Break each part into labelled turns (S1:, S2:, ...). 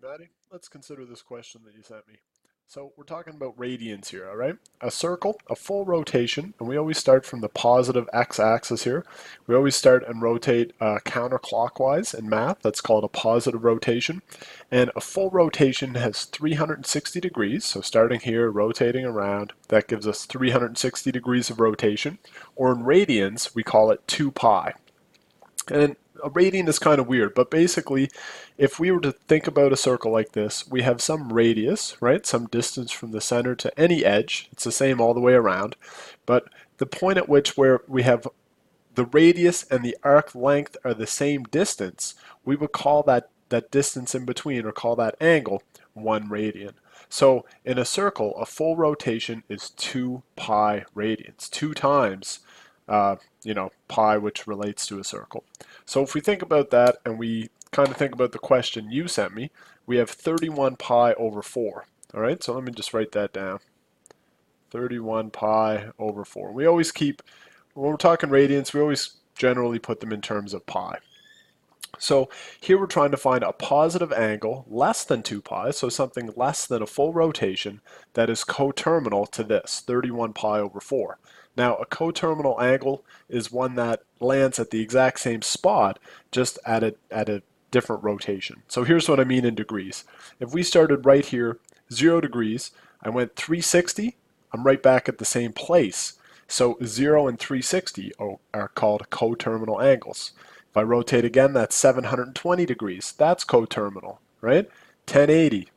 S1: Maddie. Let's consider this question that you sent me. So we're talking about radians here, all right? A circle, a full rotation, and we always start from the positive x-axis here. We always start and rotate counterclockwise in math. That's called a positive rotation. And a full rotation has 360 degrees. So starting here, rotating around, that gives us 360 degrees of rotation. Or in radians, we call it 2 pi. And a radian is kind of weird, but basically, if we were to think about a circle like this, we have some radius, right? Some distance from the center to any edge. It's the same all the way around. But the point at which where we have the radius and the arc length are the same distance, we would call that distance in between, or call that angle, 1 radian. So in a circle, a full rotation is 2 pi radians, 2 times pi, which relates to a circle. So if we think about that and we kind of think about the question you sent me, we have 31 pi over 4. All right, so let me just write that down. 31 pi over 4. We always keep, when we're talking radians, we always generally put them in terms of pi. So here we're trying to find a positive angle less than 2 pi, so something less than a full rotation that is coterminal to this, 31 pi over 4. Now a coterminal angle is one that lands at the exact same spot, just at a different rotation. So here's what I mean in degrees. If we started right here, 0 degrees, I went 360, I'm right back at the same place. So 0 and 360 are called coterminal angles. If I rotate again, that's 720 degrees. That's coterminal, right? 1080.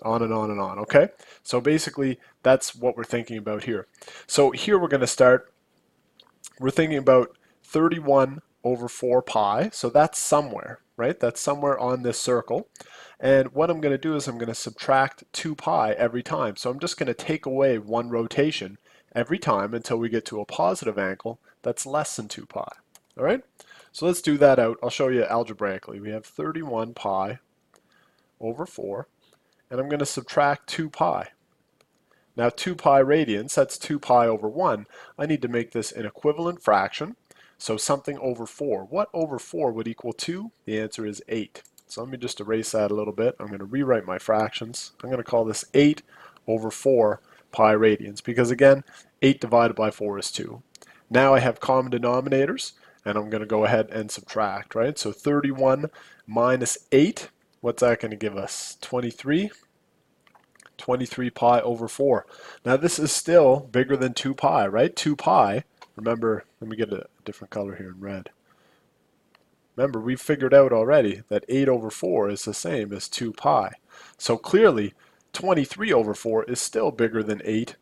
S1: On and on and on, okay? So basically, that's what we're thinking about here. So here we're going to start, we're thinking about 31 over 4 pi. So that's somewhere, right? That's somewhere on this circle. And what I'm going to do is I'm going to subtract 2 pi every time. So I'm just going to take away 1 rotation every time until we get to a positive angle that's less than 2 pi. All right, so let's do that out. I'll show you algebraically. We have 31 pi over 4, and I'm going to subtract 2 pi. Now 2 pi radians, that's 2 pi over 1. I need to make this an equivalent fraction, so something over 4. What over 4 would equal 2? The answer is 8. So let me just erase that a little bit. I'm going to rewrite my fractions. I'm going to call this 8 over 4 pi radians, because again, 8 divided by 4 is 2. Now I have common denominators, and I'm going to go ahead and subtract, right? So 31 minus 8, what's that going to give us? 23. 23 pi over 4. Now this is still bigger than 2 pi, right? 2 pi, remember, let me get a different color here in red. Remember, we've figured out already that 8 over 4 is the same as 2 pi. So clearly, 23 over 4 is still bigger than 8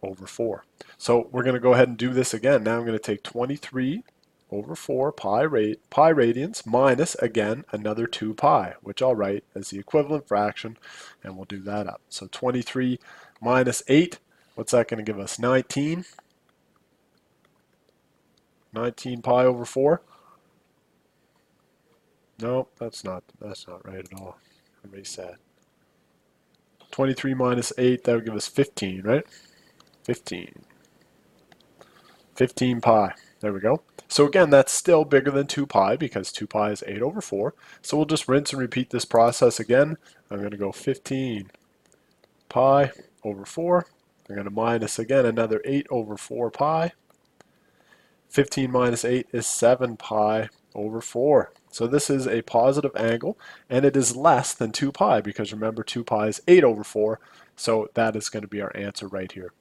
S1: over 4. So we're going to go ahead and do this again. Now I'm going to take 23 over 4 pi radians minus, again, another 2 pi, which I'll write as the equivalent fraction, and we'll do that up. So 23 minus 8, what's that going to give us? 19. 19 pi over 4. No, that's not right at all. Erase that. 23 minus 8, that would give us 15, right? 15. 15 pi. There we go. So again, that's still bigger than 2 pi because 2 pi is 8 over 4. So we'll just rinse and repeat this process again. I'm going to go 15 pi over 4. I'm going to minus again another 8 over 4 pi. 15 minus 8 is 7 pi over 4. So this is a positive angle, and it is less than 2 pi because remember 2 pi is 8 over 4. So that is going to be our answer right here.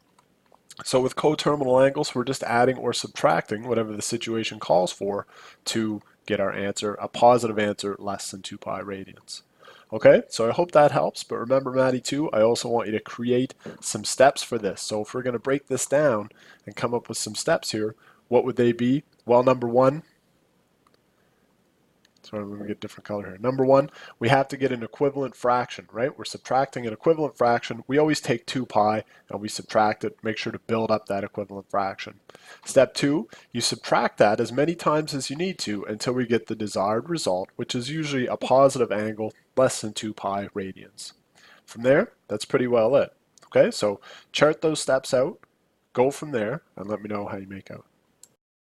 S1: So with coterminal angles, we're just adding or subtracting whatever the situation calls for to get our answer, a positive answer less than 2 pi radians. Okay, so I hope that helps, but remember, Maddie, too, I also want you to create some steps for this. So if we're going to break this down and come up with some steps here, what would they be? Well, number one, sorry, let me get a different color here. Number one, we have to get an equivalent fraction, right? We're subtracting an equivalent fraction. We always take 2 pi and we subtract it. Make sure to build up that equivalent fraction. Step 2, you subtract that as many times as you need to until we get the desired result, which is usually a positive angle less than 2 pi radians. From there, that's pretty well it. Okay, so chart those steps out, go from there, and let me know how you make out.